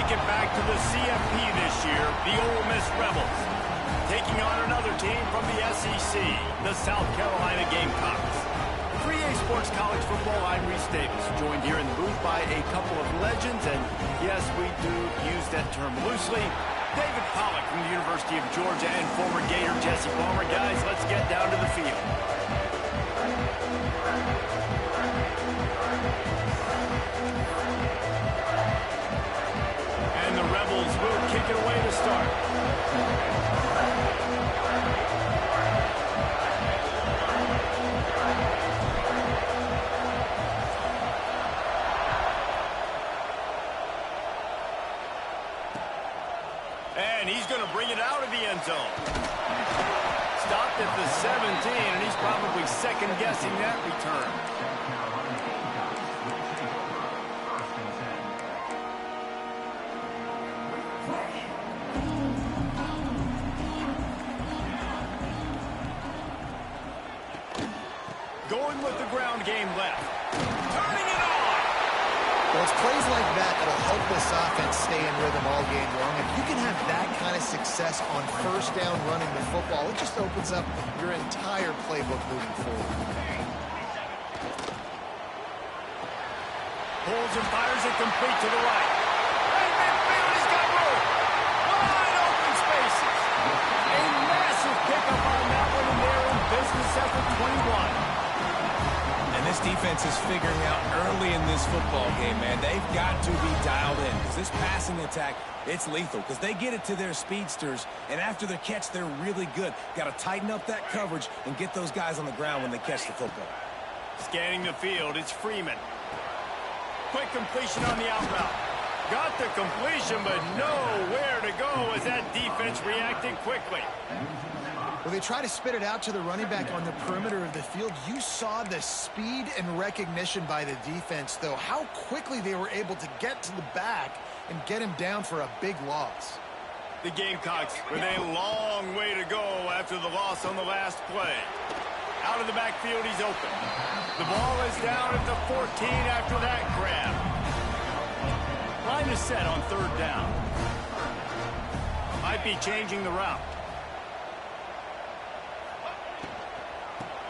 make it back to the CFP this year, the Ole Miss Rebels, taking on another team from the SEC, the South Carolina Gamecocks. 3A Sports College Football, I'm Reese Davis, joined here in the booth by a couple of legends, and yes, we do use that term loosely. David Pollack from the University of Georgia and former Gator Jesse Palmer. Guys, let's get down to the field. And the Rebels will kick it away to start. And he's going to bring it out of the end zone. Stopped at the 17, and he's probably second-guessing that return. Going with the ground game left. Turning it on! Well, it's plays like that that'll help this offense stay in rhythm all game long. If you can have that kind of success on first down running the football, it just opens up your entire playbook moving forward. Pulls and fires it complete to the right. And midfield, he's got room. Wide open spaces. A massive pickup on that one, and they're in business at the 21. And this defense is figuring out early in this football game, man. They've got to be dialed in because this passing attack, it's lethal because they get it to their speedsters, and after the catch, they're really good. Got to tighten up that coverage and get those guys on the ground when they catch the football. Scanning the field, it's Freeman. Quick completion on the out route. Got the completion, but nowhere to go as that defense reacted quickly. Well, they try to spit it out to the running back on the perimeter of the field. You saw the speed and recognition by the defense, though, how quickly they were able to get to the back and get him down for a big loss. The Gamecocks with a long way to go after the loss on the last play. Out of the backfield, he's open. The ball is down at the 14 after that grab. Line is set on third down. Might be changing the route.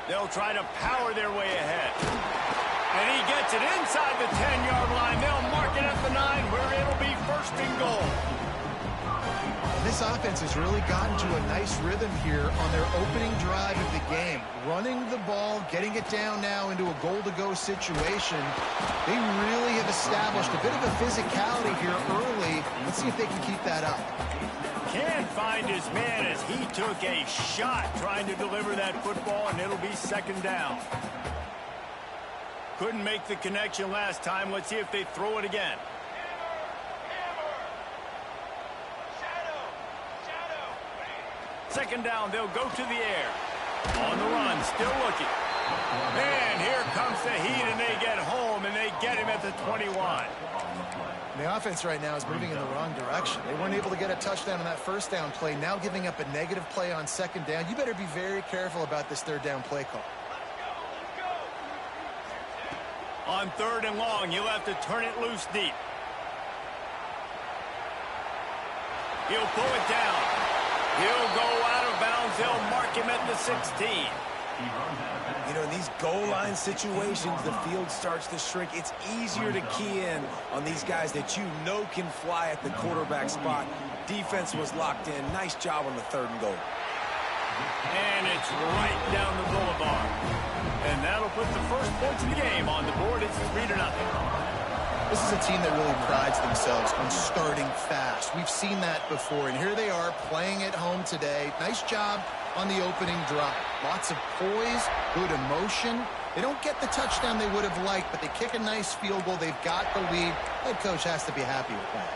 They'll try to power their way ahead. And he gets it inside the 10-yard line. They'll mark it at the 9, where it'll be first and goal. This offense has really gotten to a nice rhythm here on their opening drive of the game. Running the ball, getting it down now into a goal-to-go situation. They really have established a bit of a physicality here early. Let's see if they can keep that up. Can't find his man as he took a shot trying to deliver that football, and it'll be second down. Couldn't make the connection last time. Let's see if they throw it again. Second down, they'll go to the air. On the run, still looking. And here comes the heat, and they get home, and they get him at the 21. The offense right now is moving in the wrong direction. They weren't able to get a touchdown on that first down play, now giving up a negative play on second down. You better be very careful about this third down play call. On third and long, you'll have to turn it loose deep. He'll pull it down. He'll go out of bounds. They'll mark him at the 16. You know, in these goal line situations, the field starts to shrink. It's easier to key in on these guys that you know can fly at the quarterback spot. Defense was locked in. Nice job on the third and goal. And it's right down the boulevard. And that'll put the first points of the game on the board. It's 3-0. This is a team that really prides themselves on starting fast. We've seen that before, and here they are playing at home today. Nice job on the opening drive. Lots of poise, good emotion. They don't get the touchdown they would have liked, but they kick a nice field goal. They've got the lead. Head coach has to be happy with that.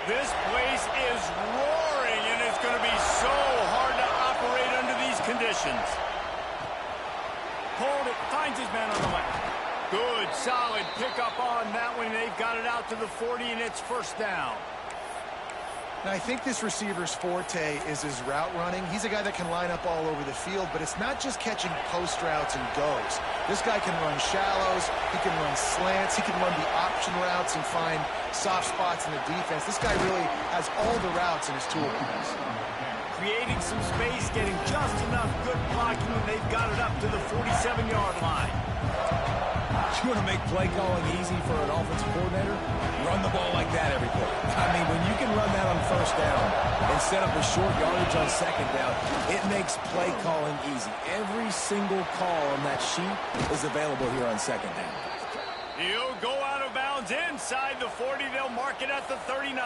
This place is roaring, and it's going to be so hard to operate under these conditions. Hold it, finds his man on the left. Good, solid pickup on that one. They've got it out to the 40, and it's first down. And I think this receiver's forte is his route running. He's a guy that can line up all over the field, but it's not just catching post routes and goes. This guy can run shallows, he can run slants, he can run the option routes and find soft spots in the defense. This guy really has all the routes in his toolbox. Creating some space, getting just enough good blocking when they've got it up to the 47-yard line. You want to make play calling easy for an offensive coordinator? Run the ball like that every play. I mean, when you can run that on first down and set up a short yardage on second down, it makes play calling easy. Every single call on that sheet is available here on second down. He'll go out of bounds inside the 40. They'll mark it at the 39.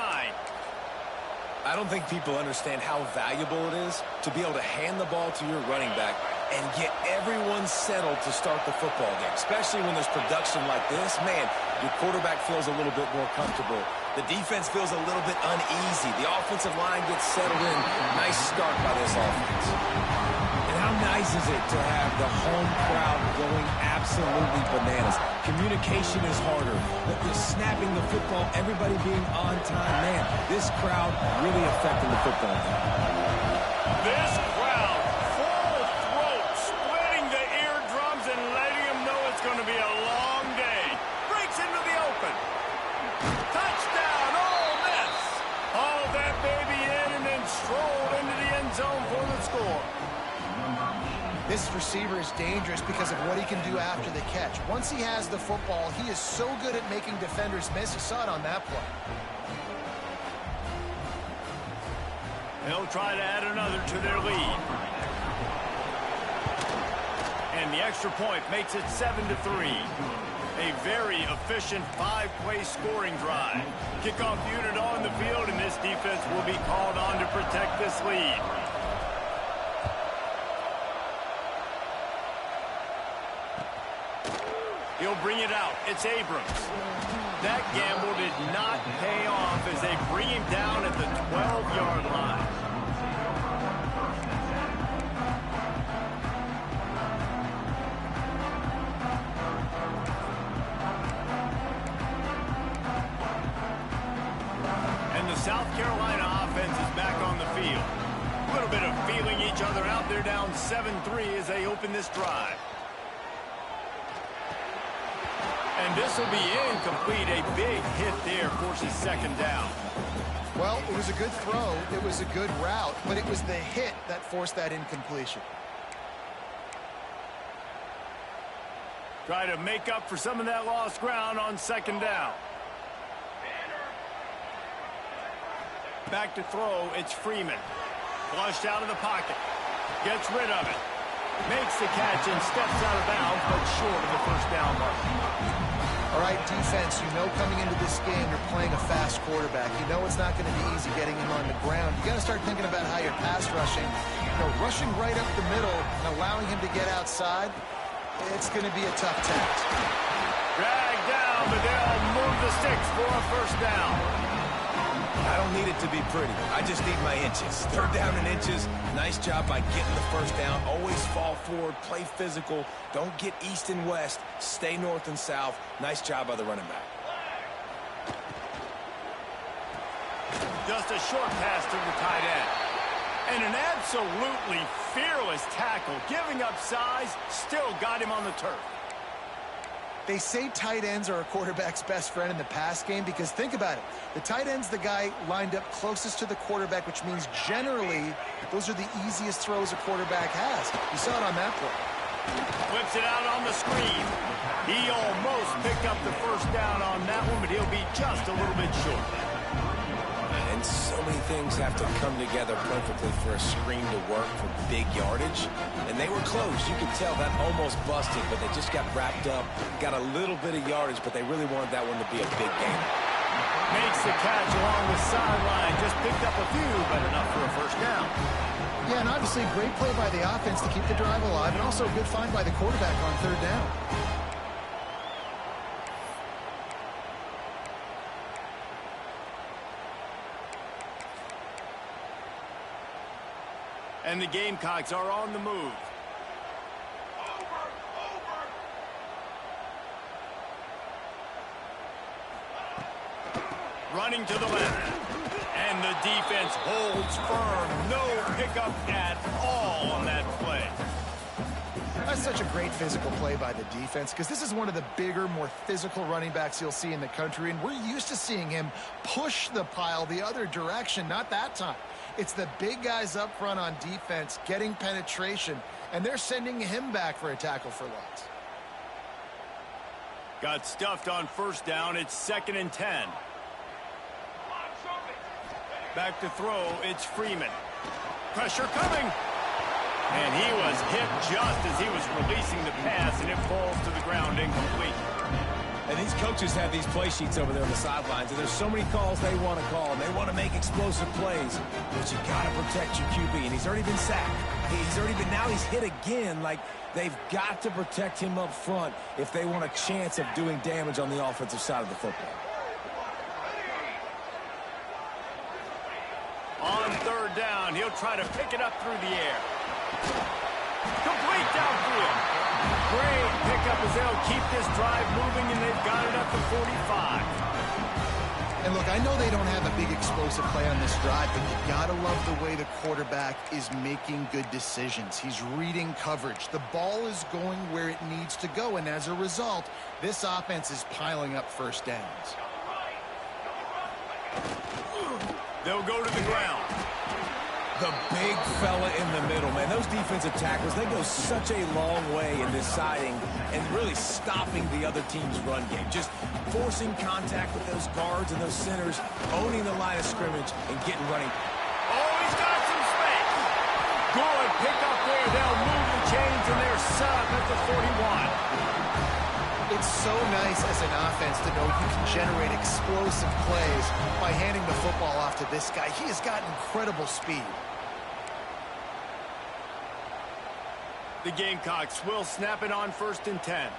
I don't think people understand how valuable it is to be able to hand the ball to your running back and get everyone settled to start the football game, especially when there's production like this. Man, your quarterback feels a little bit more comfortable. The defense feels a little bit uneasy. The offensive line gets settled in. Nice start by this offense. And how nice is it to have the home crowd going absolutely bananas? Communication is harder. The snapping the football, everybody being on time. Man, this crowd really affecting the football game. This crowd, full throat, splitting the eardrums and letting them know it's going to be a long day. Breaks into the open. Touchdown, Ole Miss. Hauled that baby in and then strolled into the end zone for the score. This receiver is dangerous because of what he can do after the catch. Once he has the football, he is so good at making defenders miss. You saw it on that play. They'll try to add another to their lead. And the extra point makes it 7-3. A very efficient 5-play scoring drive. Kickoff unit on the field, and this defense will be called on to protect this lead. He'll bring it out. It's Abrams. That gamble did not pay off as they bring him down at the 12-yard line. And the South Carolina offense is back on the field. A little bit of feeling each other out. They're down 7-3 as they open this drive. And this will be incomplete. A big hit there forces second down. Well, it was a good throw. It was a good route, but it was the hit that forced that incompletion. Try to make up for some of that lost ground on second down. Back to throw, it's Freeman. Flushed out of the pocket. Gets rid of it. Makes the catch and steps out of bounds, but short of the first down mark. All right, defense, you know coming into this game you're playing a fast quarterback. You know it's not going to be easy getting him on the ground. You got to start thinking about how you're pass rushing. Rushing right up the middle and allowing him to get outside, it's going to be a tough task. Dragged down, but they'll move the sticks for a first down. I don't need it to be pretty. I just need my inches. Third down in inches. Nice job by getting the first down. Always fall forward, play physical. Don't get east and west. Stay north and south. Nice job by the running back. Just a short pass to the tight end. And an absolutely fearless tackle. Giving up size, still got him on the turf. They say tight ends are a quarterback's best friend in the pass game because think about it. The tight end's the guy lined up closest to the quarterback, which means generally those are the easiest throws a quarterback has. You saw it on that play. Flips it out on the screen. He almost picked up the first down on that one, but he'll be just a little bit short. And so many things have to come together perfectly for a screen to work for big yardage. And they were close. You could tell that almost busted, but they just got wrapped up, got a little bit of yardage, but they really wanted that one to be a big game. Makes the catch along the sideline. Just picked up a few, but enough for a first down. Yeah, and obviously great play by the offense to keep the drive alive, and also a good find by the quarterback on third down. And the Gamecocks are on the move. Running to the left. And And the defense holds firm. No pickup at all on that play. That's such a great physical play by the defense because this is one of the bigger, more physical running backs you'll see in the country, and we're used to seeing him push the pile the other direction. Not that time. It's the big guys up front on defense getting penetration, and they're sending him back for a tackle for loss. Got stuffed on first down. It's 2nd and 10. Back to throw. It's Freeman. Pressure coming. And he was hit just as he was releasing the pass, and it falls to the ground incomplete. And these coaches have these play sheets over there on the sidelines, and there's so many calls they want to call, and they want to make explosive plays. But you got to protect your QB, and he's already been sacked. Now he's hit again. Like, they've got to protect him up front if they want a chance of doing damage on the offensive side of the football. On 3rd down, he'll try to pick it up through the air. Complete downfield. Great pickup as they'll keep this drive moving, and they've got it up to 45. And look, I know they don't have a big explosive play on this drive, but you gotta love the way the quarterback is making good decisions. He's reading coverage. The ball is going where it needs to go, and as a result, this offense is piling up first downs. They'll go to the ground. The big fella in the middle, man. Those defensive tackles, they go such a long way in deciding and really stopping the other team's run game. Just forcing contact with those guards and those centers, owning the line of scrimmage, and getting running. Oh, he's got some space. Good pick up there. They'll move the chains, and they're set up at the 41. It's so nice as an offense to know you can generate explosive plays by handing the football off to this guy. He has got incredible speed. The Gamecocks will snap it on 1st and 10.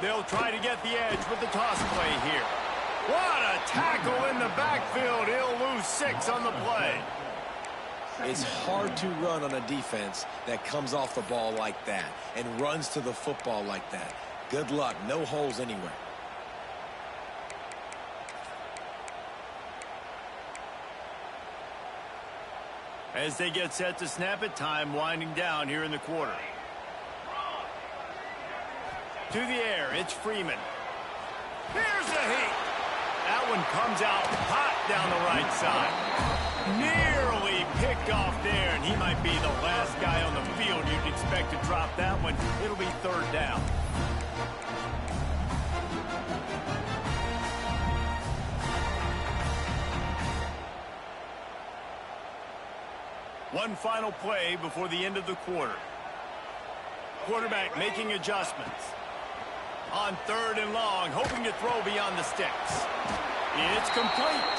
They'll try to get the edge with the toss play here. What a tackle in the backfield. He'll lose 6 on the play. It's hard to run on a defense that comes off the ball like that and runs to the football like that. Good luck. No holes anywhere. As they get set to snap it, time winding down here in the quarter. To the air, it's Freeman. Here's the heat. That one comes out hot down the right side. Nearly picked off there, and he might be the last guy on the field you'd expect to drop that one. It'll be 3rd down. One final play before the end of the quarter. Quarterback making adjustments. On 3rd and long, hoping to throw beyond the sticks. It's complete.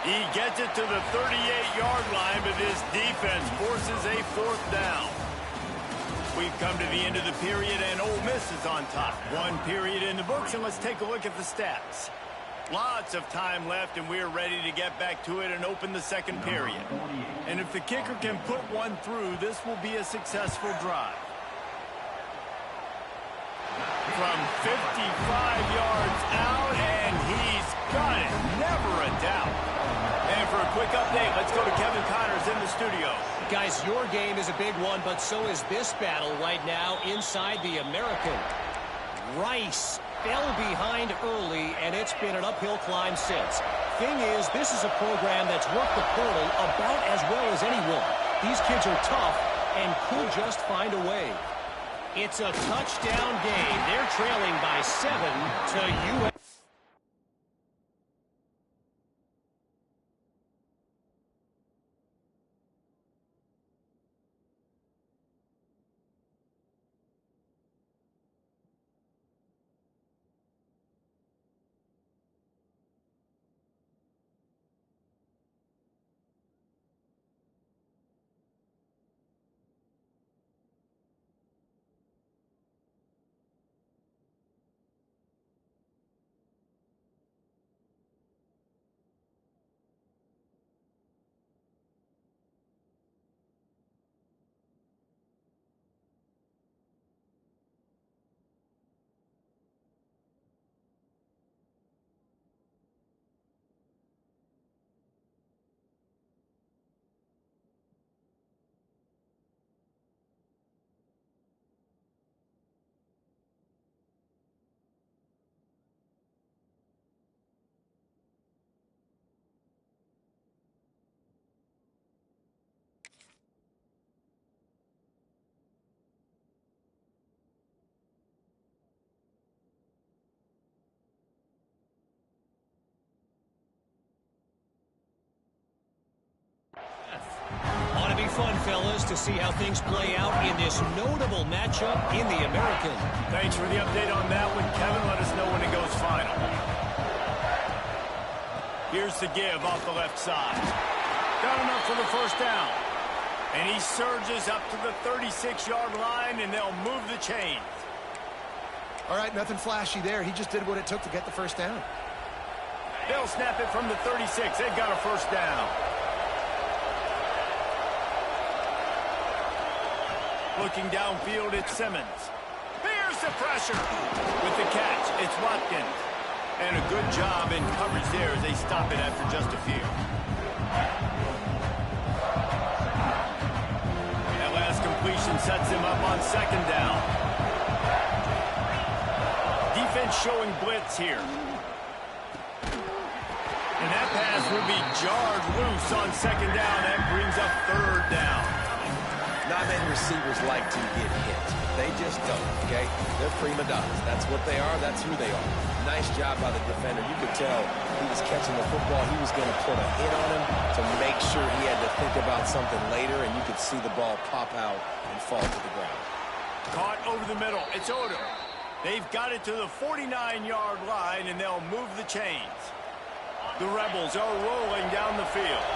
He gets it to the 38-yard line, but his defense forces a 4th down. We've come to the end of the period, and Ole Miss is on top. 1 period in the books, and let's take a look at the stats. Lots of time left, and we're ready to get back to it and open the 2nd period. And if the kicker can put one through, this will be a successful drive. From 55 yards out, and he's got it. Never a doubt. And for a quick update, let's go to Kevin Connors in the studio. Guys, your game is a big one, but so is this battle right now inside the American. Rice fell behind early, and it's been an uphill climb since. Thing is, this is a program that's worked the portal about as well as anyone. These kids are tough and could just find a way. It's a touchdown game. They're trailing by 7 to US. fun, fellas, to see how things play out in this notable matchup in the American. Thanks for the update on that one, Kevin. Let us know when it goes final. Here's the give off the left side. Got enough for the first down. And he surges up to the 36-yard line, and they'll move the chains. All right, nothing flashy there. He just did what it took to get the first down. They'll snap it from the 36. They've got a first down. Looking downfield, it's Simmons. Here's the pressure. With the catch, it's Watkins. And a good job in coverage there as they stop it after just a few. That last completion sets him up on second down. Defense showing blitz here. And that pass will be jarred loose on second down. That brings up third down. Not many receivers like to get hit. They just don't, okay? They're prima donnas. That's what they are. That's who they are. Nice job by the defender. You could tell he was catching the football. He was going to put a hit on him to make sure he had to think about something later, and you could see the ball pop out and fall to the ground. Caught over the middle. It's Odom. They've got it to the 49-yard line, and they'll move the chains. The Rebels are rolling down the field.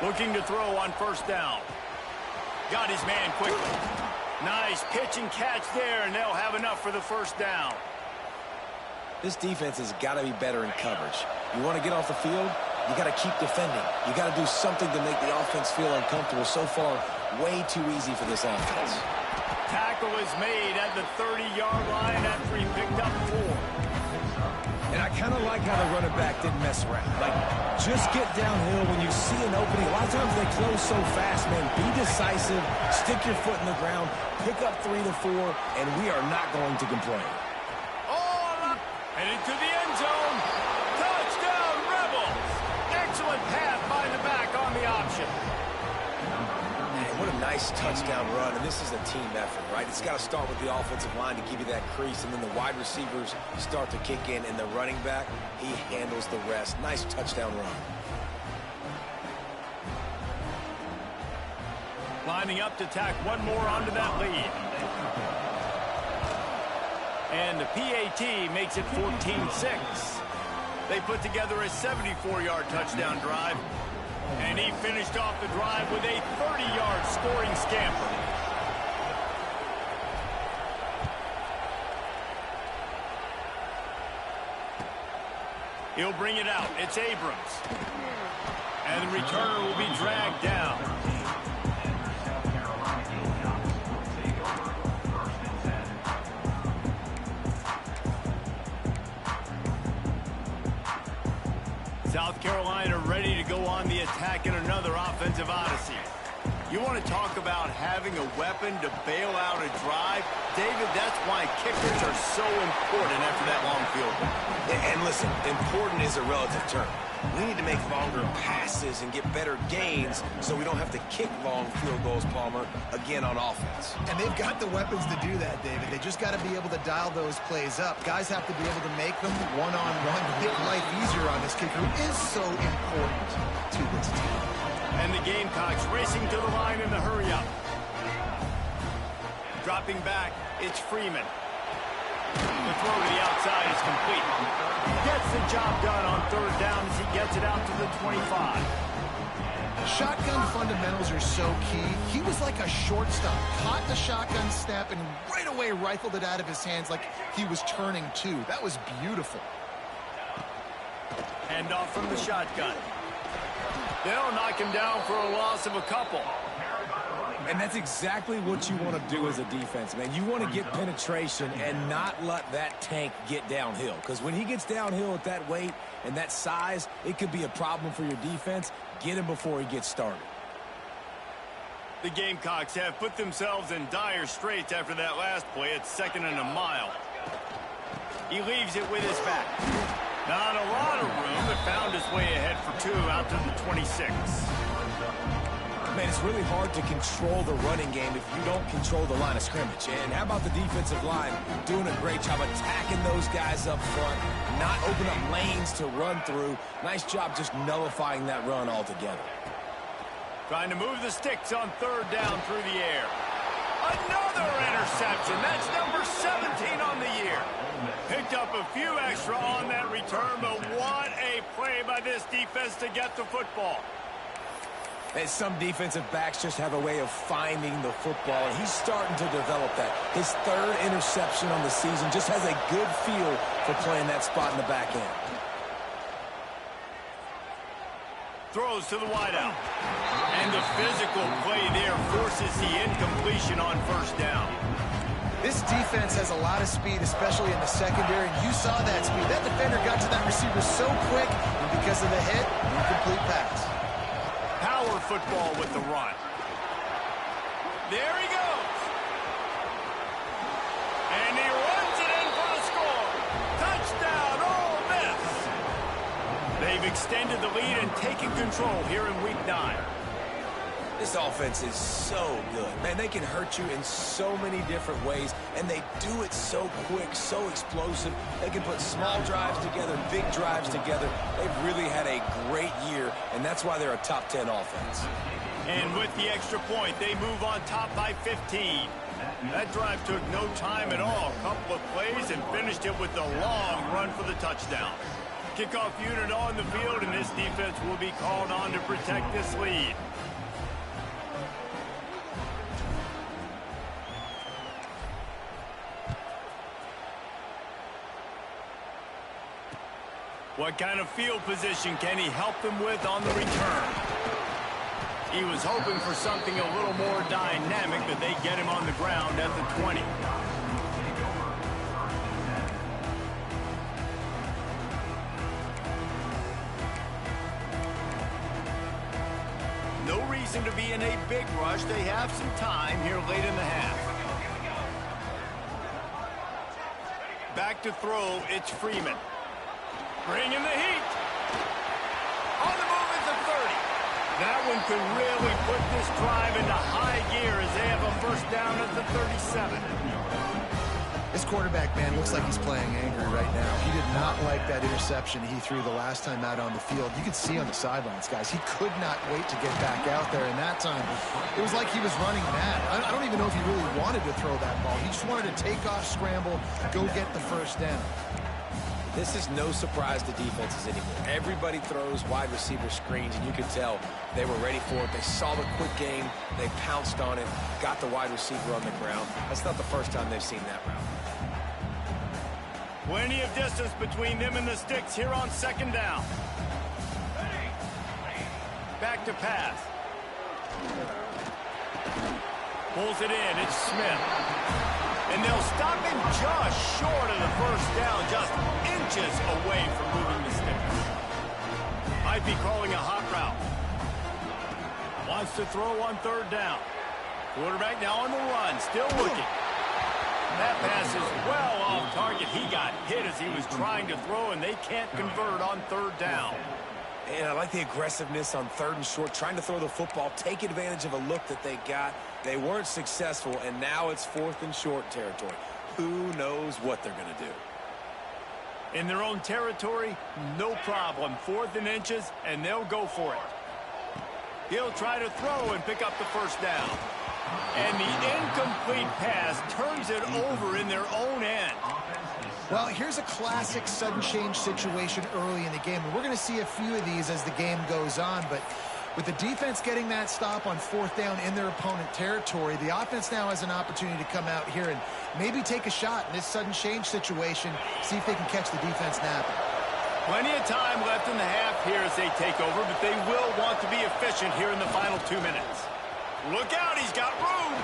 Looking to throw on first down. Got his man quickly. Nice pitch and catch there, and they'll have enough for the first down. This defense has got to be better in coverage. You want to get off the field, you got to keep defending. You got to do something to make the offense feel uncomfortable. So far, way too easy for this offense. Tackle is made at the 30-yard line after he picked up 4. And I kind of like how the running back didn't mess around. Like, just get downhill when you see an opening. A lot of times they close so fast, man. Be decisive, stick your foot in the ground, pick up 3 to 4, and we are not going to complain. Oh, headed to the end zone. Touchdown, Rebels. Excellent pass by the back on the option. What a nice touchdown run, and this is a team effort, right? It's got to start with the offensive line to give you that crease, and then the wide receivers start to kick in, and the running back, he handles the rest. Nice touchdown run. Lining up to tack one more onto that lead. And the PAT makes it 14-6. They put together a 74-yard touchdown drive. And he finished off the drive with a 30-yard scoring scamper. He'll bring it out. It's Abrams. And the returner will be dragged down. South Carolina ready to go on the attack in another offensive odyssey. You want to talk about having a weapon to bail out a drive? David, that's why kickers are so important after that long field goal. And listen, important is a relative term. We need to make longer passes and get better gains so we don't have to kick long field goals, Palmer, again on offense. And they've got the weapons to do that, David. They just got to be able to dial those plays up. Guys have to be able to make them one-on-one to make life easier on this kicker, who is so important to this team. And the Gamecocks racing to the line in the hurry-up. Dropping back, it's Freeman. The throw to the outside is complete. Gets the job done on third down as he gets it out to the 25. Shotgun fundamentals are so key. He was like a shortstop. Caught the shotgun snap and right away rifled it out of his hands like he was turning two. That was beautiful. Handoff from the shotgun. They'll knock him down for a loss of a couple. And that's exactly what you want to do as a defense, man. You want to get penetration and not let that tank get downhill. Because when he gets downhill at that weight and that size, it could be a problem for your defense. Get him before he gets started. The Gamecocks have put themselves in dire straits after that last play. It's 2nd and a mile. He leaves it with his back. Not a lot of room, but found his way ahead for 2 out to the 26. man, it's really hard to control the running game if you don't control the line of scrimmage. And how about the defensive line doing a great job attacking those guys up front, not open up lanes to run through. Nice job just nullifying that run altogether. Trying to move the sticks on third down through the air. Another interception. That's number 17 on the year. Picked up a few extra on that return, but what a play by this defense to get the football. And some defensive backs just have a way of finding the football, and he's starting to develop that. His third interception on the season, just has a good feel for playing that spot in the back end. Throws to the wideout. And the physical play there forces the incompletion on first down. This defense has a lot of speed, especially in the secondary, and you saw that speed. That defender got to that receiver so quick, and because of the hit, incomplete pass. Power football with the run. There he goes. And he runs it in for the score. Touchdown, Ole Miss. They've extended the lead and taken control here in Week 9. This offense is so good. Man, they can hurt you in so many different ways, and they do it so quick, so explosive. They can put small drives together, big drives together. They've really had a great year, and that's why they're a top 10 offense. And with the extra point, they move on top by 15. That drive took no time at all. A couple of plays and finished it with a long run for the touchdown. Kickoff unit on the field, and this defense will be called on to protect this lead. What kind of field position can he help them with on the return? He was hoping for something a little more dynamic, but they get him on the ground at the 20. No reason to be in a big rush. They have some time here late in the half. Back to throw, it's Freeman. Bringing the heat. On the move at the 30. That one could really put this drive into high gear as they have a first down at the 37. This quarterback, man, looks like he's playing angry right now. He did not like that interception he threw the last time out on the field. You could see on the sidelines, guys, he could not wait to get back out there. And that time, it was like he was running mad. I don't even know if he really wanted to throw that ball. He just wanted to take off, scramble, go get the first down. This is no surprise to defenses anymore. Everybody throws wide receiver screens, and you can tell they were ready for it. They saw the quick game. They pounced on it, got the wide receiver on the ground. That's not the first time they've seen that route. Plenty of distance between them and the sticks here on second down. Back to pass. Pulls it in. It's Smith. And they'll stop him just short of the first down, just inches away from moving the sticks. Might be calling a hot route. Wants to throw on third down. Quarterback now on the run, still looking. That pass is well off target. He got hit as he was trying to throw, and they can't convert on third down. And I like the aggressiveness on third and short, trying to throw the football, take advantage of a look that they got. They weren't successful, and now it's fourth and short territory. Who knows what they're going to do? In their own territory, no problem. Fourth and inches, and they'll go for it. He'll try to throw and pick up the first down. And the incomplete pass turns it over in their own end. Well, here's a classic sudden change situation early in the game. And we're going to see a few of these as the game goes on. But with the defense getting that stop on fourth down in their opponent territory, the offense now has an opportunity to come out here and maybe take a shot in this sudden change situation, see if they can catch the defense napping. Plenty of time left in the half here as they take over, but they will want to be efficient here in the final 2 minutes. Look out, he's got room.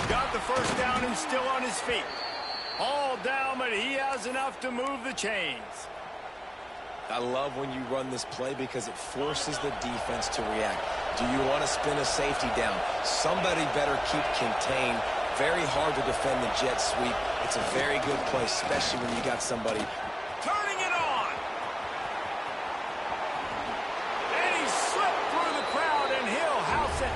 Got the first down and still on his feet. All down, but he has enough to move the chains. I love when you run this play because it forces the defense to react. Do you want to spin a safety down? Somebody better keep contained. Very hard to defend the jet sweep. It's a very good play, especially when you got somebody turning it on. And he slipped through the crowd, and he'll house it.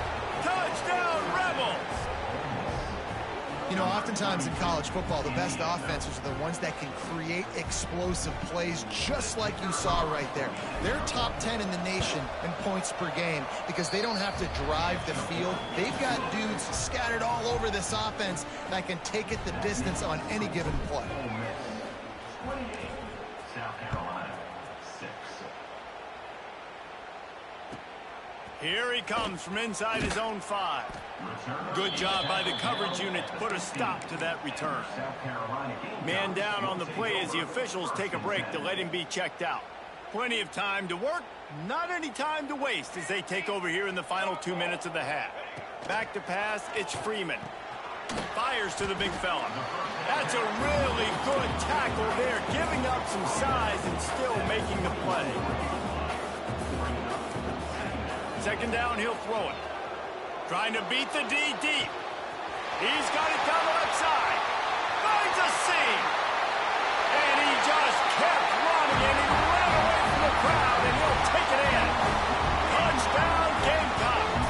Oftentimes in college football, the best offenses are the ones that can create explosive plays, just like you saw right there. They're top 10 in the nation in points per game because they don't have to drive the field. They've got dudes scattered all over this offense that can take it the distance on any given play. 28, South Carolina, 6. Here he comes from inside his own 5. Good job by the coverage unit to put a stop to that return. Man down on the play as the officials take a break to let him be checked out. Plenty of time to work, not any time to waste as they take over here in the final 2 minutes of the half. Back to pass, it's Freeman. Fires to the big fella. That's a really good tackle there, giving up some size and still making the play. Second down, he'll throw it. Trying to beat the D deep. He's got it down the left side. Finds a seam. And he just kept running, and he ran away from the crowd, and he'll take it in. Touchdown, Gamecocks.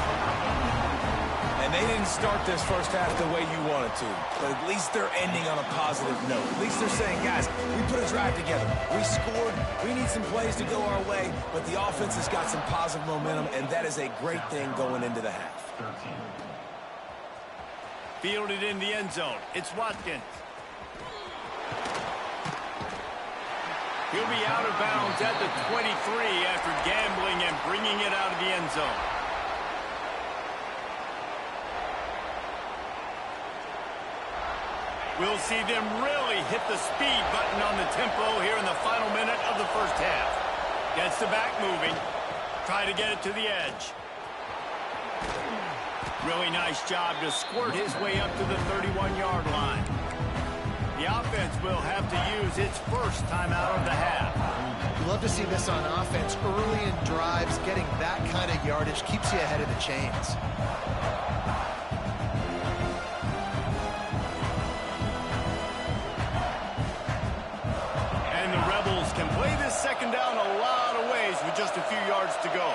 And they didn't start this first half the way you wanted to, but at least they're ending on a positive note. At least they're saying, guys, we put a drive together. We scored. We need some plays to go our way, but the offense has got some positive momentum, and that is a great thing going into the half. Fielded in the end zone. It's Watkins. He'll be out of bounds at the 23 after gambling and bringing it out of the end zone. We'll see them really hit the speed button on the tempo here in the final minute of the first half. Gets the back moving. Try to get it to the edge. Really nice job to squirt his way up to the 31-yard line. The offense will have to use its first timeout of the half. You love to see this on offense. Early in drives, getting that kind of yardage keeps you ahead of the chains. And the Rebels can play this second down a lot of ways with just a few yards to go.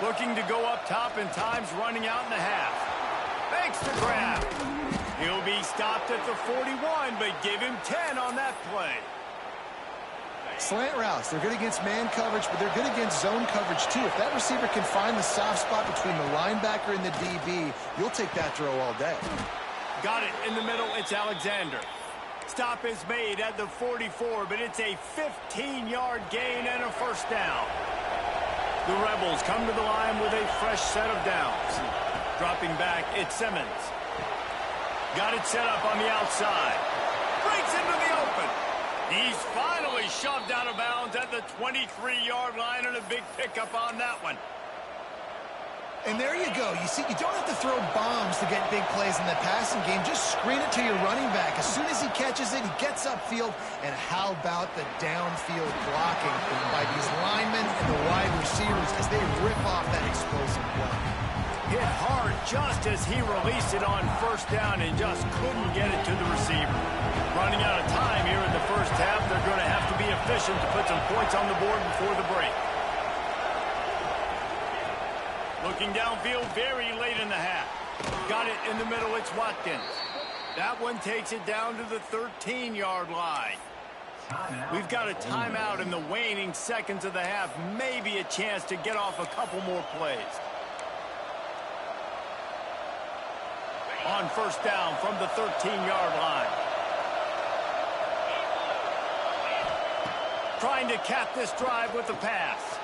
Looking to go up top, and time's running out in the half. Makes the grab. He'll be stopped at the 41, but give him 10 on that play. Slant routes, they're good against man coverage, but they're good against zone coverage too. If that receiver can find the soft spot between the linebacker and the DB, you'll take that throw all day. Got it in the middle, it's Alexander. Stop is made at the 44, but it's a 15-yard gain and a first down. The Rebels come to the line with a fresh set of downs. Dropping back, it's Simmons. Got it set up on the outside. Breaks into the open. He's finally shoved out of bounds at the 23-yard line, and a big pickup on that one. And there you go. You see, you don't have to throw bombs to get big plays in the passing game. Just screen it to your running back. As soon as he catches it, he gets upfield. And how about the downfield blocking by these linemen and the wide receivers as they rip off that explosive play. Hit hard just as he released it on first down and just couldn't get it to the receiver. Running out of time here in the first half. They're going to have to be efficient to put some points on the board before the break. Looking downfield very late in the half. Got it in the middle, it's Watkins. That one takes it down to the 13-yard line. We've got a timeout in the waning seconds of the half. Maybe a chance to get off a couple more plays. On first down from the 13-yard line. Trying to cap this drive with the pass.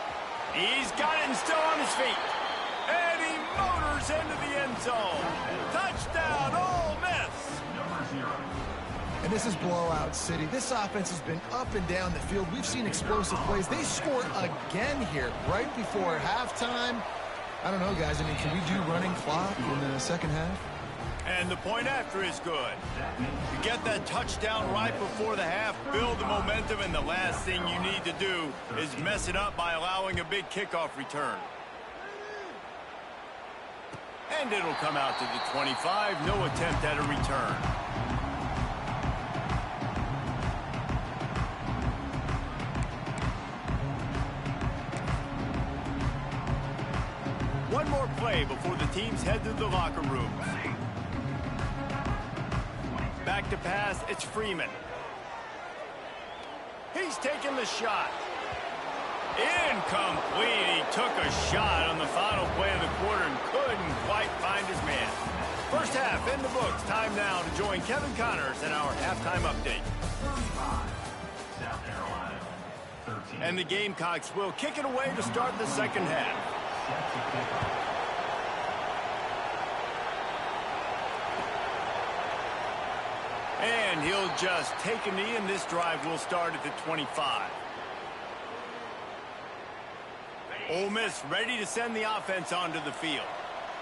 He's got it and still on his feet. And he motors into the end zone. Touchdown, Ole Miss. And this is blowout city. This offense has been up and down the field. We've seen explosive plays. They scored again here right before halftime. I don't know, guys. I mean, can we do running clock in the second half? And the point after is good. You get that touchdown right before the half, build the momentum, and the last thing you need to do is mess it up by allowing a big kickoff return. And it'll come out to the 25. No attempt at a return. One more play before the teams head to the locker room. Back to pass, it's Freeman. He's taking the shot. Incomplete. He took a shot on the final play of the quarter and couldn't quite find his man. First half in the books. Time now to join Kevin Connors in our halftime update. 35, South Carolina, 13. And the Gamecocks will kick it away to start the second half. Set to kick off. And he'll just take a knee, and this drive will start at the 25. Ole Miss ready to send the offense onto the field.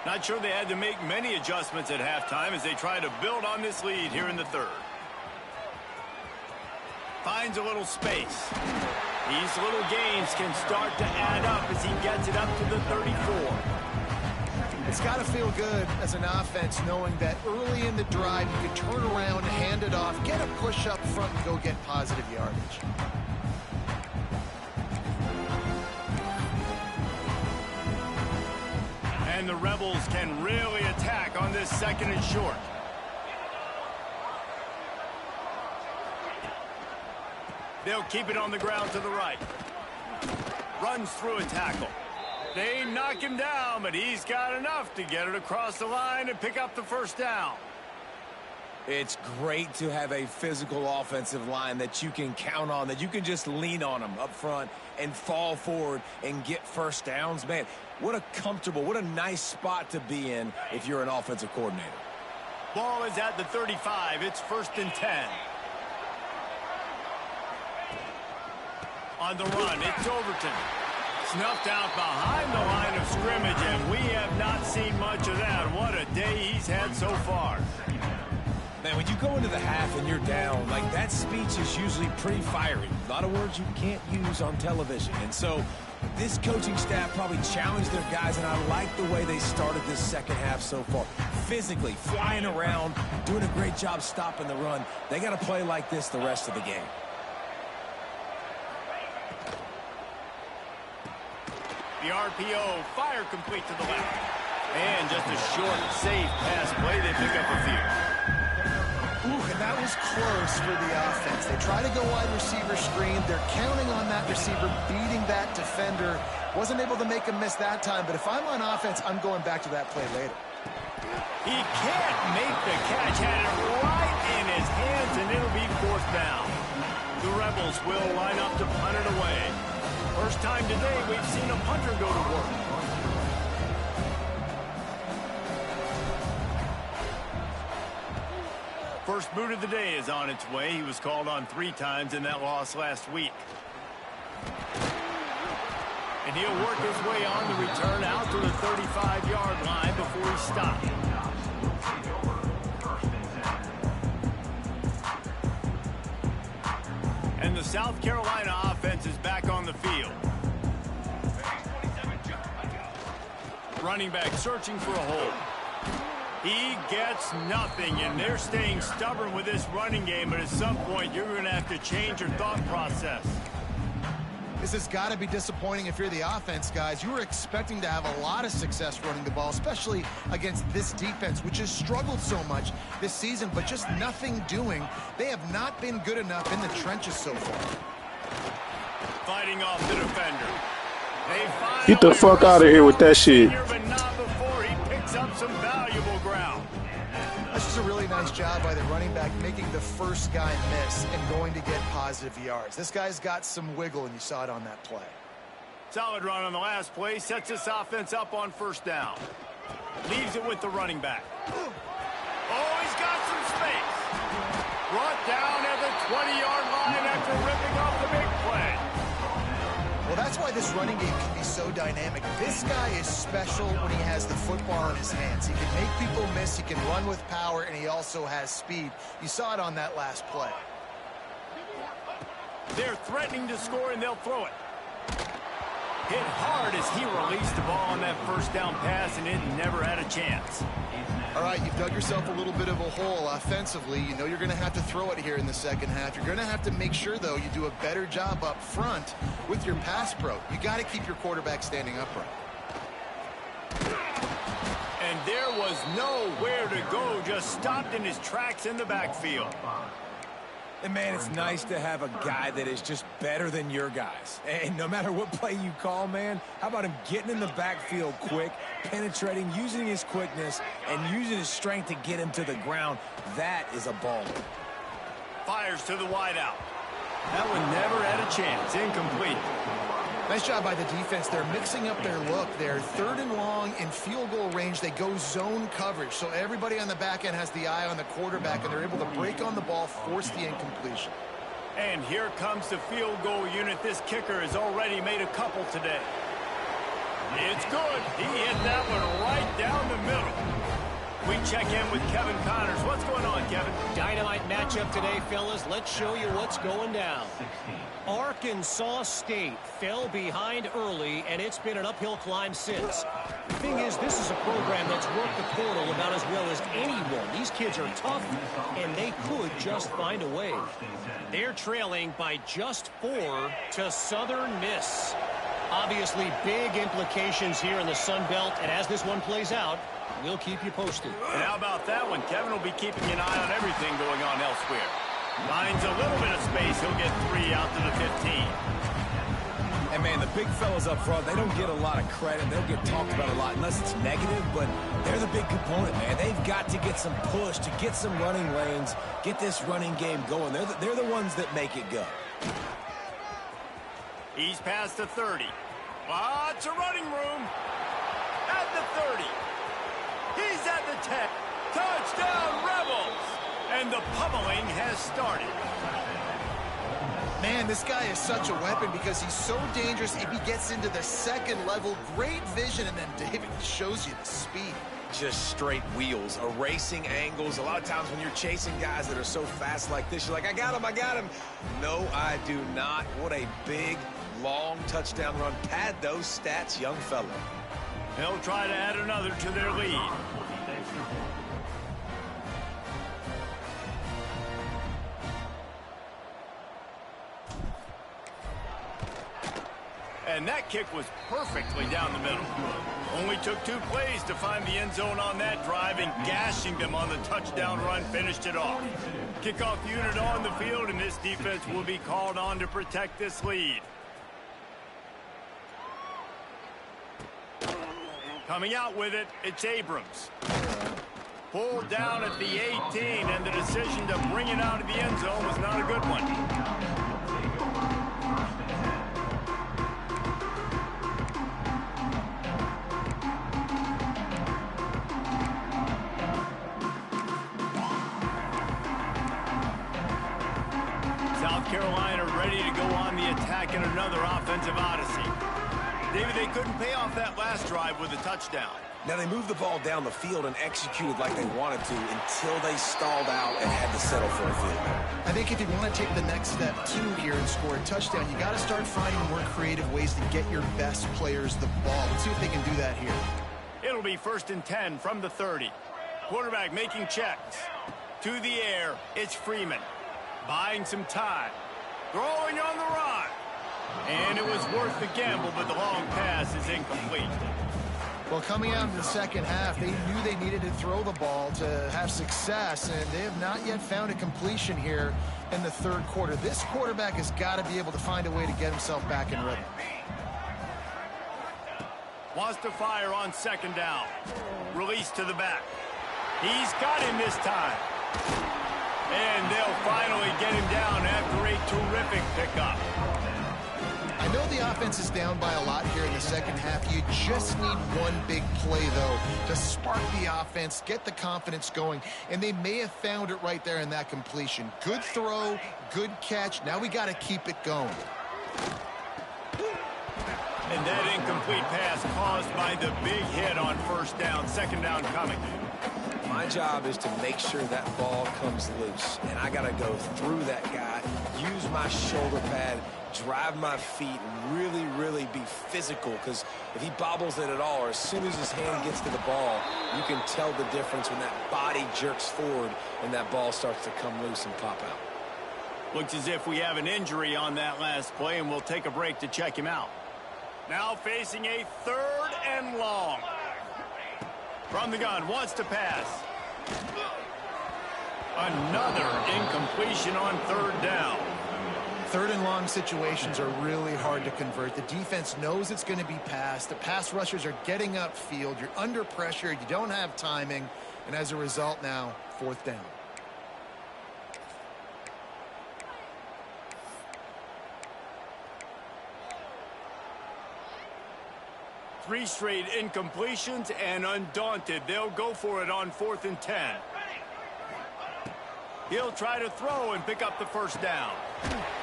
Not sure they had to make many adjustments at halftime as they try to build on this lead here in the third. Finds a little space. These little gains can start to add up as he gets it up to the 34. It's got to feel good as an offense knowing that early in the drive you can turn around, hand it off, get a push up front, and go get positive yardage. And the Rebels can really attack on this second and short. They'll keep it on the ground to the right. Runs through a tackle. They knock him down, but he's got enough to get it across the line and pick up the first down. It's great to have a physical offensive line that you can count on, that you can just lean on them up front and fall forward and get first downs. Man, what a comfortable, what a nice spot to be in if you're an offensive coordinator. Ball is at the 35. It's 1st and 10. On the run, it's Overton. Snuffed out behind the line of scrimmage, and we have not seen much of that. What a day he's had so far. Man, when you go into the half and you're down, like, that speech is usually pretty fiery. A lot of words you can't use on television. And so this coaching staff probably challenged their guys, and I like the way they started this second half so far. Physically, flying around, doing a great job stopping the run. They got to play like this the rest of the game. The RPO, fire complete to the left. And just a short, safe pass play. They pick up a few. Ooh, and that was close for the offense. They try to go wide receiver screen. They're counting on that receiver beating that defender. Wasn't able to make a miss that time, but if I'm on offense, I'm going back to that play later. He can't make the catch. Had it right in his hands, and it'll be 4th down. The Rebels will line up to punt it away. First time today we've seen a punter go to work. First boot of the day is on its way. He was called on 3 times in that loss last week. And he'll work his way on the return out to the 35-yard line before he stops. And the South Carolina offense is back on the field. Running back searching for a hole. He gets nothing, and they're staying stubborn with this running game, but at some point you're going to have to change your thought process. This has got to be disappointing if you're the offense, guys. You were expecting to have a lot of success running the ball, especially against this defense, which has struggled so much this season, but just nothing doing. They have not been good enough in the trenches so far. Fighting off the defender. Get the fuck out of here with that shit. But not before he picks up some valuable ground. That's just a really nice job by the running back, making the first guy miss and going to get positive yards. This guy's got some wiggle, and you saw it on that play. Solid run on the last play. Sets this offense up on 1st down. Leaves it with the running back. Oh, he's got some space. Brought down at the 20-yard line after ripping off the big play. Well, that's why this running game can be so dynamic. This guy is special when he has the football in his hands. He can make people miss, he can run with power, and he also has speed. You saw it on that last play. They're threatening to score, and they'll throw it. Hit hard as he released the ball on that 1st down pass, and it never had a chance. All right, you've dug yourself a little bit of a hole offensively. You know you're going to have to throw it here in the second half. You're going to have to make sure, though, you do a better job up front with your pass pro. You got to keep your quarterback standing upright. And there was nowhere to go, just stopped in his tracks in the backfield. And, man, it's nice to have a guy that is just better than your guys. And no matter what play you call, man, how about him getting in the backfield quick, penetrating, using his quickness, and using his strength to get him to the ground? That is a baller. Fires to the wideout. That one never had a chance. Incomplete. Nice job by the defense. They're mixing up their look. They're 3rd and long in field goal range. They go zone coverage. So everybody on the back end has the eye on the quarterback, and they're able to break on the ball, force the incompletion. And here comes the field goal unit. This kicker has already made a couple today. It's good. He hit that one right down the middle. We check in with Kevin Connors. What's going on, Kevin? Dynamite matchup today, fellas. Let's show you what's going down. Arkansas State fell behind early, and it's been an uphill climb since. The thing is, this is a program that's worked the portal about as well as anyone. These kids are tough, and they could just find a way. They're trailing by just 4 to Southern Miss. Obviously, big implications here in the Sun Belt, and as this one plays out, we'll keep you posted. And how about that one? Kevin will be keeping an eye on everything going on elsewhere. Finds a little bit of space. He'll get 3 out to the 15. And, man, the big fellas up front, they don't get a lot of credit. They'll get talked about a lot unless it's negative, but they're the big component, man. They've got to get some push, to get some running lanes, get this running game going. They're the ones that make it go. He's past the 30. Lots of running room. At the 30. He's at the 10. Touchdown, Rebels! And the pummeling has started. Man, this guy is such a weapon because he's so dangerous if he gets into the second level. Great vision, and then David shows you the speed. Just straight wheels, erasing angles. A lot of times when you're chasing guys that are so fast like this, you're like, I got him. No, I do not. What a big, long touchdown run. Pad those stats, young fella. They'll try to add another to their lead. And that kick was perfectly down the middle. Only took 2 plays to find the end zone on that drive, and gashing them on the touchdown run finished it off. Kickoff unit on the field, and this defense will be called on to protect this lead. Coming out with it, it's Abrams. Pulled down at the 18, and the decision to bring it out of the end zone was not a good one. Carolina ready to go on the attack in another offensive odyssey. David, they couldn't pay off that last drive with a touchdown. Now, they moved the ball down the field and executed like they wanted to until they stalled out and had to settle for a field goal. I think if you want to take the next step, too, here and score a touchdown, you got to start finding more creative ways to get your best players the ball. Let's see if they can do that here. It'll be 1st and 10 from the 30. Quarterback making checks. To the air, it's Freeman. Buying some time. Throwing on the run. And it was worth the gamble, but the long pass is incomplete. Well, coming out in the second half, they knew they needed to throw the ball to have success, and they have not yet found a completion here in the 3rd quarter. This quarterback has got to be able to find a way to get himself back in rhythm. Wants to fire on 2nd down. Release to the back. He's got him this time. And they'll finally get him down after a terrific pickup. I know the offense is down by a lot here in the second half. You just need one big play, though, to spark the offense, get the confidence going, and they may have found it right there in that completion. Good throw, good catch. Now we got to keep it going. And that incomplete pass caused by the big hit on 1st down, 2nd down coming. My job is to make sure that ball comes loose, and I got to go through that guy, use my shoulder pad, drive my feet, really, really be physical, because if he bobbles it at all, or as soon as his hand gets to the ball, you can tell the difference when that body jerks forward and that ball starts to come loose and pop out. Looks as if we have an injury on that last play, and we'll take a break to check him out. Now facing a 3rd and long. From the gun, wants to pass. Another incompletion on third down. Third and long situations are really hard to convert. The defense knows it's going to be passed. The pass rushers are getting upfield. You're under pressure. You don't have timing. And as a result now, fourth down. Three straight incompletions, and undaunted, they'll go for it on 4th and 10. He'll try to throw and pick up the first down.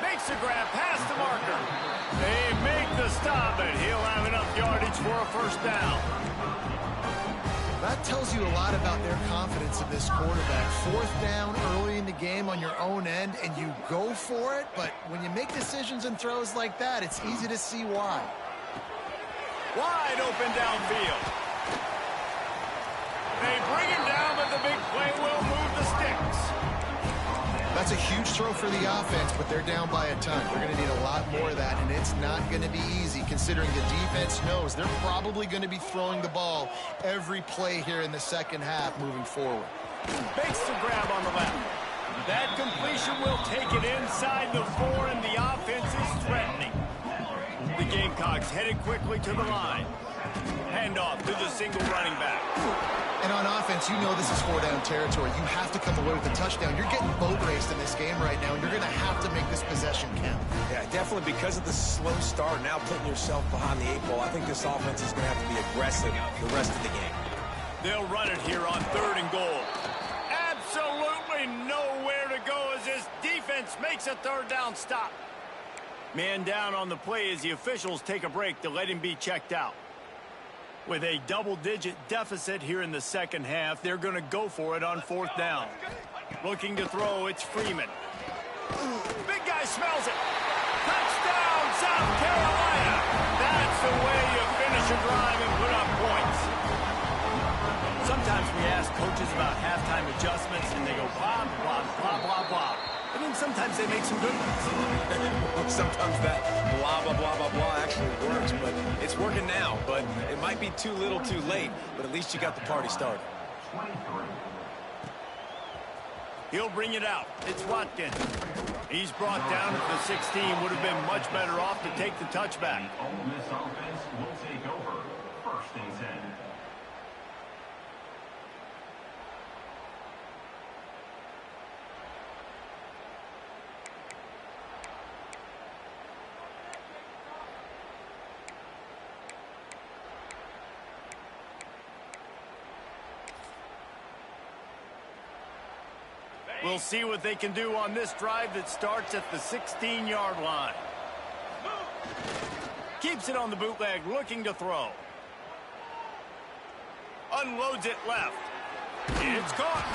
Makes the grab past the marker. They make the stop, and he'll have enough yardage for a first down. That tells you a lot about their confidence in this quarterback. Fourth down early in the game on your own end, and you go for it. But when you make decisions and throws like that, it's easy to see why. Wide open downfield. They bring him down, but the big play will move the sticks. That's a huge throw for the offense, but they're down by a ton. They're going to need a lot more of that, and it's not going to be easy considering the defense knows they're probably going to be throwing the ball every play here in the second half moving forward. Makes the grab on the left. That completion will take it inside the 4, and the offense is threatening. The Gamecocks headed quickly to the line. Handoff to the single running back. And on offense, you know this is 4-down territory. You have to come away with a touchdown. You're getting boat raced in this game right now, and you're going to have to make this possession count. Yeah, definitely because of the slow start, now putting yourself behind the 8 ball. I think this offense is going to have to be aggressive the rest of the game. They'll run it here on 3rd and goal. Absolutely nowhere to go as this defense makes a 3rd down stop. Man down on the play as the officials take a break to let him be checked out. With a double-digit deficit here in the second half, they're going to go for it on 4th down. Looking to throw, it's Freeman. Big guy smells it. Touchdown, South Carolina. That's the way you finish a drive and put up points. Sometimes we ask coaches about halftime adjustments, and they go blah, blah, blah, blah, blah. And then sometimes they make some good ones. Sometimes that blah, blah, blah, blah, blah actually works, but it's working now. But it might be too little too late, but at least you got the party started. He'll bring it out. It's Watkins. He's brought down at the 16. Would have been much better off to take the touchback. Ole Miss offense will take over 1st and 10. We'll see what they can do on this drive that starts at the 16-yard line. Keeps it on the bootleg, looking to throw. Unloads it left. It's caught.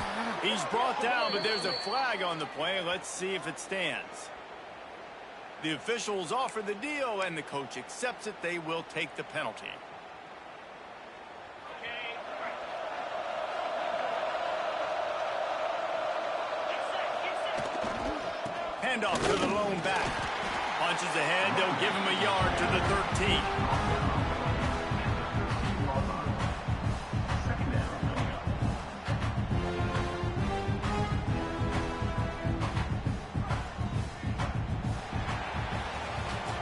He's brought down, but there's a flag on the play. Let's see if it stands. The officials offer the deal, and the coach accepts it. They will take the penalty. Handoff to the lone back. Punches ahead. They'll give him a yard to the 13.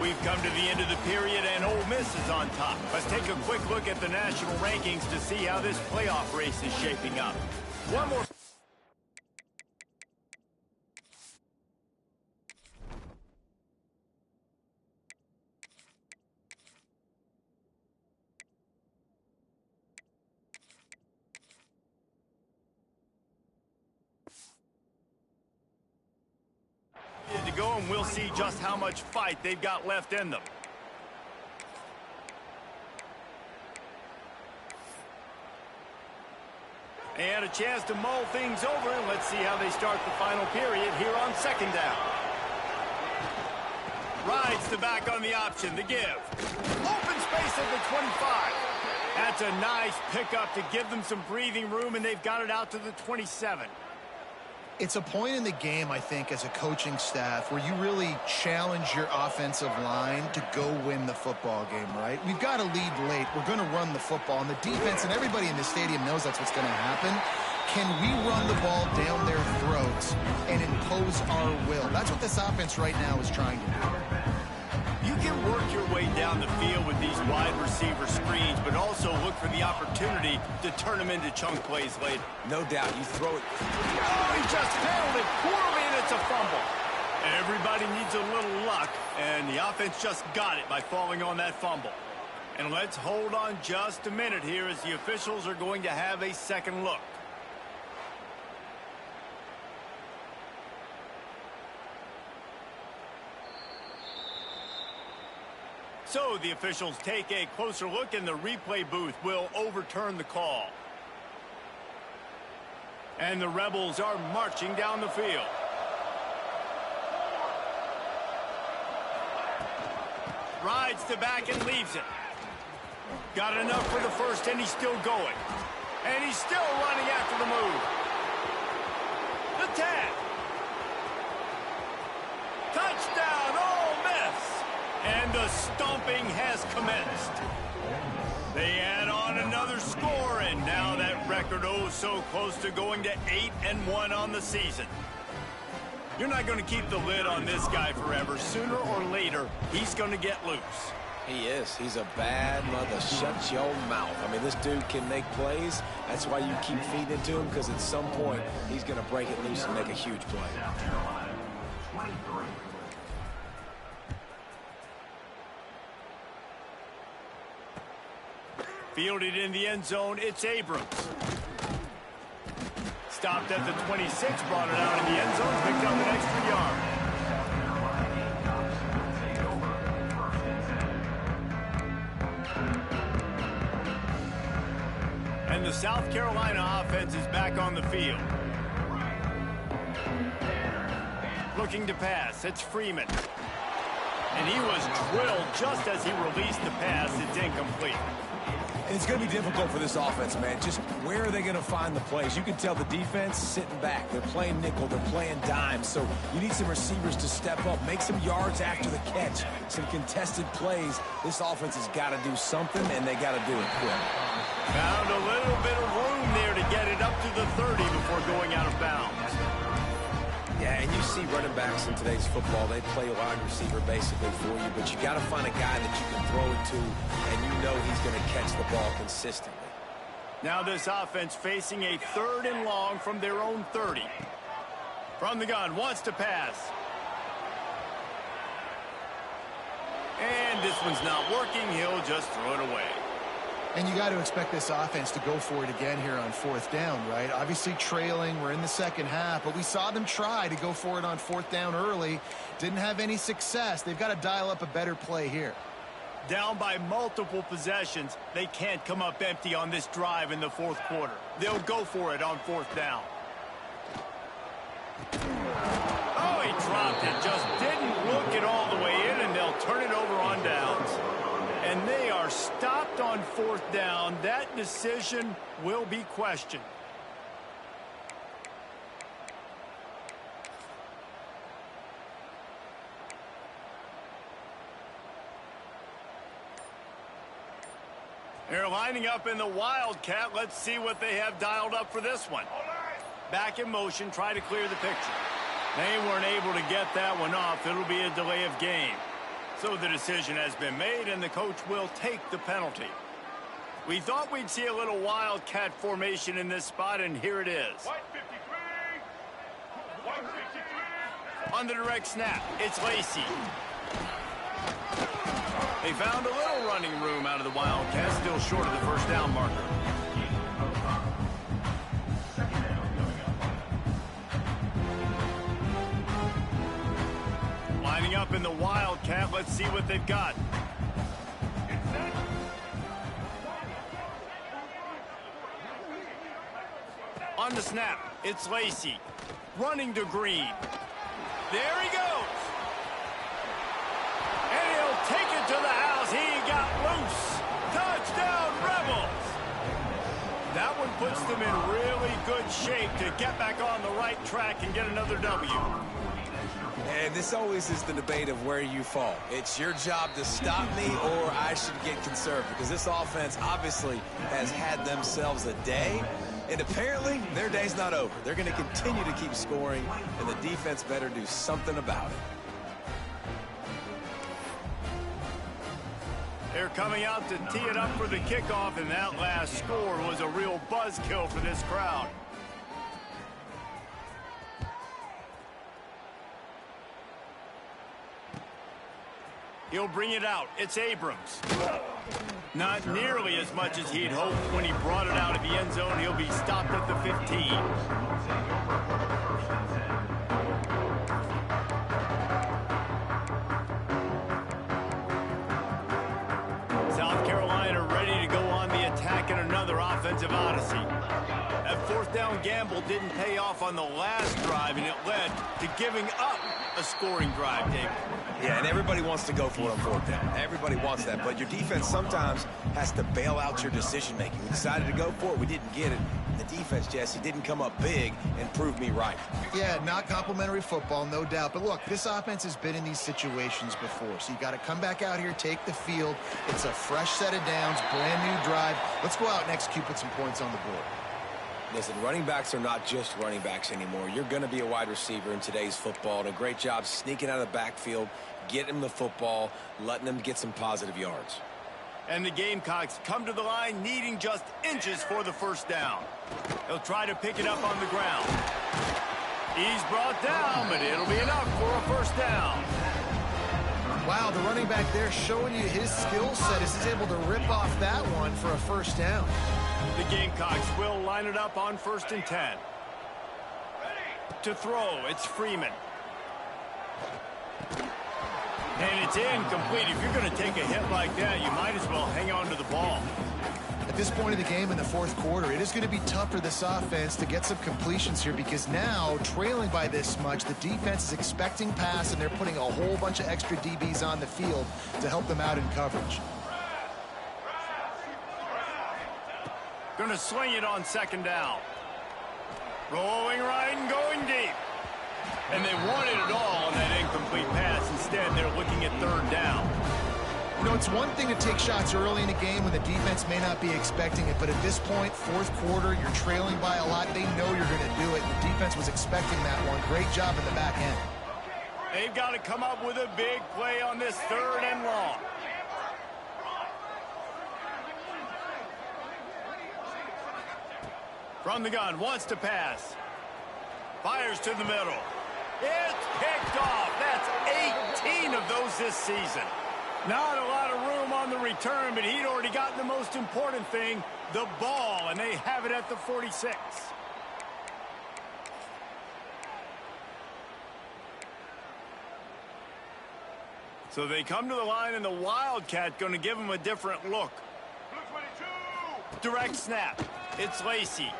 We've come to the end of the period, and Ole Miss is on top. Let's take a quick look at the national rankings to see how this playoff race is shaping up. One more. To go, and we'll see just how much fight they've got left in them. And a chance to mull things over, and let's see how they start the final period here on 2nd down. Rides the back on the option, the give. Open space at the 25. That's a nice pickup to give them some breathing room, and they've got it out to the 27. It's a point in the game, I think, as a coaching staff where you really challenge your offensive line to go win the football game, right? We've got to lead late. We're going to run the football. And the defense and everybody in the stadium knows that's what's going to happen. Can we run the ball down their throats and impose our will? That's what this offense right now is trying to do. You can work your way down the field with these wide receiver screens, but also look for the opportunity to turn them into chunk plays later. No doubt, you throw it. Oh, he just handled it poorly, and it's a fumble. Everybody needs a little luck, and the offense just got it by falling on that fumble. And let's hold on just a minute here as the officials are going to have a second look. So the officials take a closer look, and the replay booth will overturn the call. And the Rebels are marching down the field. Rides to back and leaves it. Got enough for the first, and he's still going. And he's still running after the move. The tag. Touchdown, Ole Miss. And the stomping has commenced. They add on another score, and now that record so close to going to 8-1 on the season. You're not going to keep the lid on this guy forever. Sooner or later, he's going to get loose. He is. He's a bad mother. Shut your mouth. I mean, this dude can make plays. That's why you keep feeding it to him, because at some point, he's going to break it loose and make a huge play. Fielded in the end zone, it's Abrams. Stopped at the 26, brought it out in the end zone, picked up an extra yard. And the South Carolina offense is back on the field. Looking to pass, it's Freeman. And he was drilled just as he released the pass. It's incomplete. It's going to be difficult for this offense, man. Just where are they going to find the plays? You can tell the defense sitting back. They're playing nickel. They're playing dime. So you need some receivers to step up, make some yards after the catch, some contested plays. This offense has got to do something, and they got to do it quick. Found a little bit of room there to get it up to the 30 before going out of bounds. Yeah, and you see running backs in today's football, they play wide receiver basically for you, but you got to find a guy that you can throw it to, and you know he's going to catch the ball consistently. Now this offense facing a 3rd and long from their own 30. From the gun, wants to pass. And this one's not working. He'll just throw it away. And you got to expect this offense to go for it again here on 4th down, right? Obviously trailing, we're in the second half, but we saw them try to go for it on 4th down early. Didn't have any success. They've got to dial up a better play here. Down by multiple possessions, they can't come up empty on this drive in the 4th quarter. They'll go for it on 4th down. Oh, he dropped it. Just didn't look it all the way in, and they'll turn it over on downs. And they are stopped on 4th down. That decision will be questioned. They're lining up in the Wildcat. Let's see what they have dialed up for this one. Back in motion, try to clear the picture. They weren't able to get that one off. It'll be a delay of game. So the decision has been made, and the coach will take the penalty. We thought we'd see a little Wildcat formation in this spot, and here it is. 153. On the direct snap, it's Lacey. They found a little running room out of the Wildcat, still short of the 1st down marker. Lining up in the Wildcat. Let's see what they've got. On the snap, it's Lacey. Running to Green. There he goes. And he'll take it to the house. He got loose. Touchdown, Rebels. That one puts them in really good shape to get back on the right track and get another W. And this always is the debate of where you fall. It's your job to stop me or I should get conservative, because this offense obviously has had themselves a day, and apparently their day's not over. They're going to continue to keep scoring, and the defense better do something about it. They're coming out to tee it up for the kickoff, and that last score was a real buzzkill for this crowd. He'll bring it out. It's Abrams. Not nearly as much as he'd hoped when he brought it out of the end zone. He'll be stopped at the 15. South Carolina ready to go on the attack in another offensive odyssey. That fourth down gamble didn't pay off on the last drive, and it led to giving up a scoring drive, Dave. Yeah, and everybody wants to go for it on fourth down. Everybody wants that, but your defense sometimes has to bail out your decision-making. We decided to go for it. We didn't get it. The defense, Jesse, didn't come up big and prove me right. Yeah, not complimentary football, no doubt. But look, this offense has been in these situations before, so you got to come back out here, take the field. It's a fresh set of downs, brand new drive. Let's go out and execute, put some points on the board. Listen, running backs are not just running backs anymore. You're going to be a wide receiver in today's football. And a great job sneaking out of the backfield, getting him the football, letting him get some positive yards. And the Gamecocks come to the line needing just inches for the first down. They'll try to pick it up on the ground. He's brought down, but it'll be enough for a first down. Wow, the running back there showing you his skill set as he's able to rip off that one for a first down. The Gamecocks will line it up on 1st and 10. To throw, it's Freeman. And it's incomplete. If you're going to take a hit like that, you might as well hang on to the ball. At this point of the game in the fourth quarter, it is going to be tough for this offense to get some completions here, because now, trailing by this much, the defense is expecting pass, and they're putting a whole bunch of extra DBs on the field to help them out in coverage. Going to swing it on 2nd down. Rolling right and going deep. And they wanted it all on that incomplete pass. Instead, they're looking at 3rd down. You know, it's one thing to take shots early in a game when the defense may not be expecting it, but at this point, fourth quarter, you're trailing by a lot. They know you're going to do it. The defense was expecting that one. Great job in the back end. They've got to come up with a big play on this 3rd and long. From the gun, wants to pass. Fires to the middle. It's picked off. That's 18 of those this season. Not a lot of room on the return, but he'd already gotten the most important thing, the ball, and they have it at the 46. So they come to the line, and the Wildcat going to give them a different look. Direct snap. It's Lacey.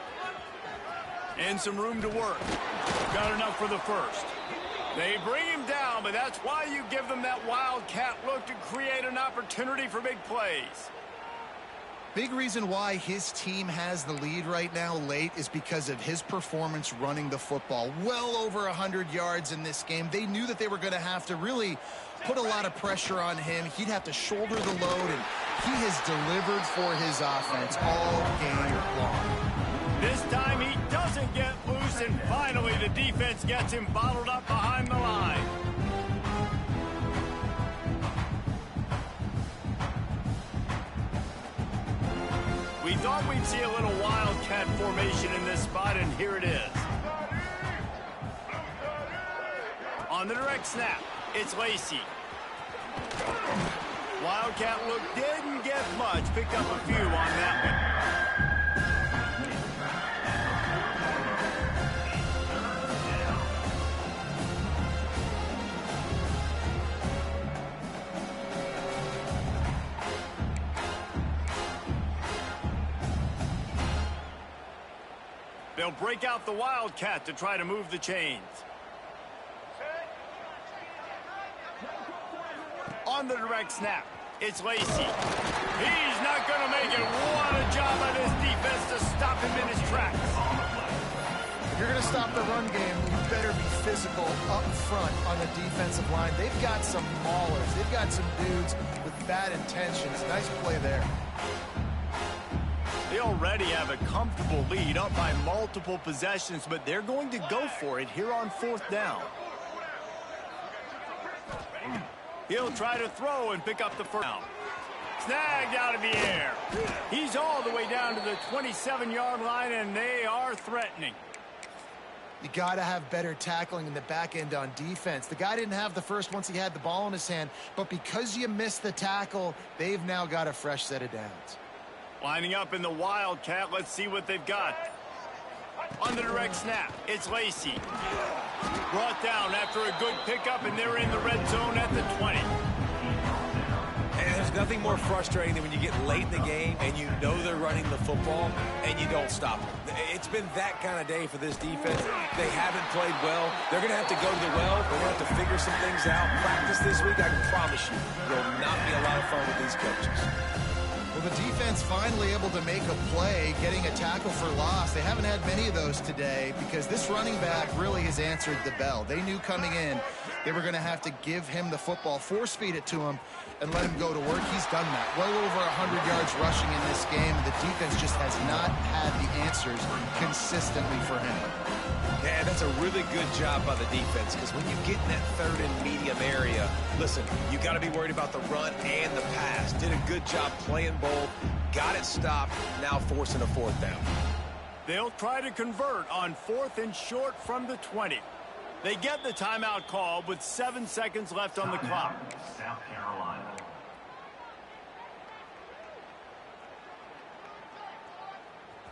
And some room to work. Got enough for the first. They bring him down, but that's why you give them that Wildcat look to create an opportunity for big plays. Big reason why his team has the lead right now late is because of his performance running the football. Well over 100 yards in this game. They knew that they were going to have to really put a lot of pressure on him. He'd have to shoulder the load, and he has delivered for his offense all game long. This time he doesn't get loose, and finally the defense gets him bottled up behind the line. We thought we'd see a little Wildcat formation in this spot, and here it is. On the direct snap, it's Lacey. Wildcat look didn't get much, picked up a few on that one. They'll break out the Wildcat to try to move the chains. On the direct snap, it's Lacey. He's not going to make it. What a job by this defense to stop him in his tracks. If you're going to stop the run game, you better be physical up front on the defensive line. They've got some maulers. They've got some dudes with bad intentions. Nice play there. They already have a comfortable lead up by multiple possessions, but they're going to go for it here on 4th down. He'll try to throw and pick up the first down. Snagged out of the air. He's all the way down to the 27-yard line, and they are threatening. You got to have better tackling in the back end on defense. The guy didn't have the first once he had the ball in his hand, but because you missed the tackle, they've now got a fresh set of downs. Lining up in the Wildcat, let's see what they've got. On the direct snap, it's Lacey. Brought down after a good pickup, and they're in the red zone at the 20. And there's nothing more frustrating than when you get late in the game and you know they're running the football and you don't stop them. It's been that kind of day for this defense. They haven't played well. They're going to have to go to the well. They're going to have to figure some things out. Practice this week, I can promise you, will not be a lot of fun with these coaches. Well, the defense finally able to make a play, getting a tackle for loss. They haven't had many of those today because this running back really has answered the bell. They knew coming in they were going to have to give him the football, force-feed it to him, and let him go to work. He's done that. Well over 100 yards rushing in this game. The defense just has not had the answers consistently for him. Yeah, that's a really good job by the defense because when you get in that 3rd and medium area, listen, you got to be worried about the run and the pass. Did a good job playing both, got it stopped, now forcing a 4th down. They'll try to convert on 4th and short from the 20. They get the timeout call with 7 seconds left on the clock. South Carolina.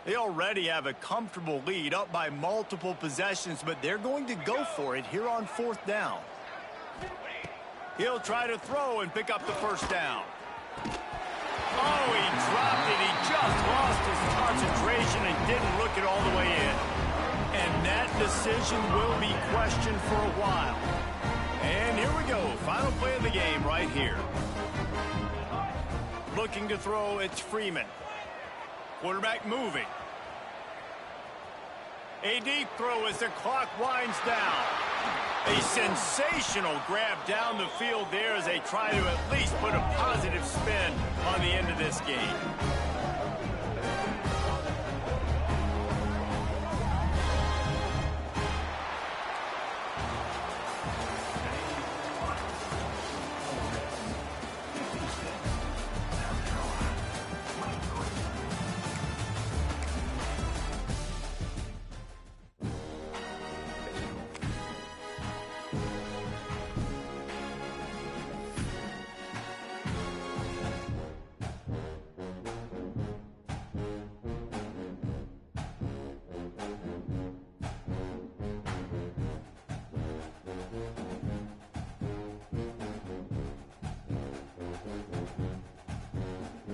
They already have a comfortable lead up by multiple possessions, but they're going to go for it here on 4th down. He'll try to throw and pick up the first down. Oh, he dropped it. He just lost his concentration and didn't look it all the way in. And that decision will be questioned for a while. And here we go. Final play of the game right here. Looking to throw, it's Freeman. Quarterback moving. A deep throw as the clock winds down. A sensational grab down the field there as they try to at least put a positive spin on the end of this game.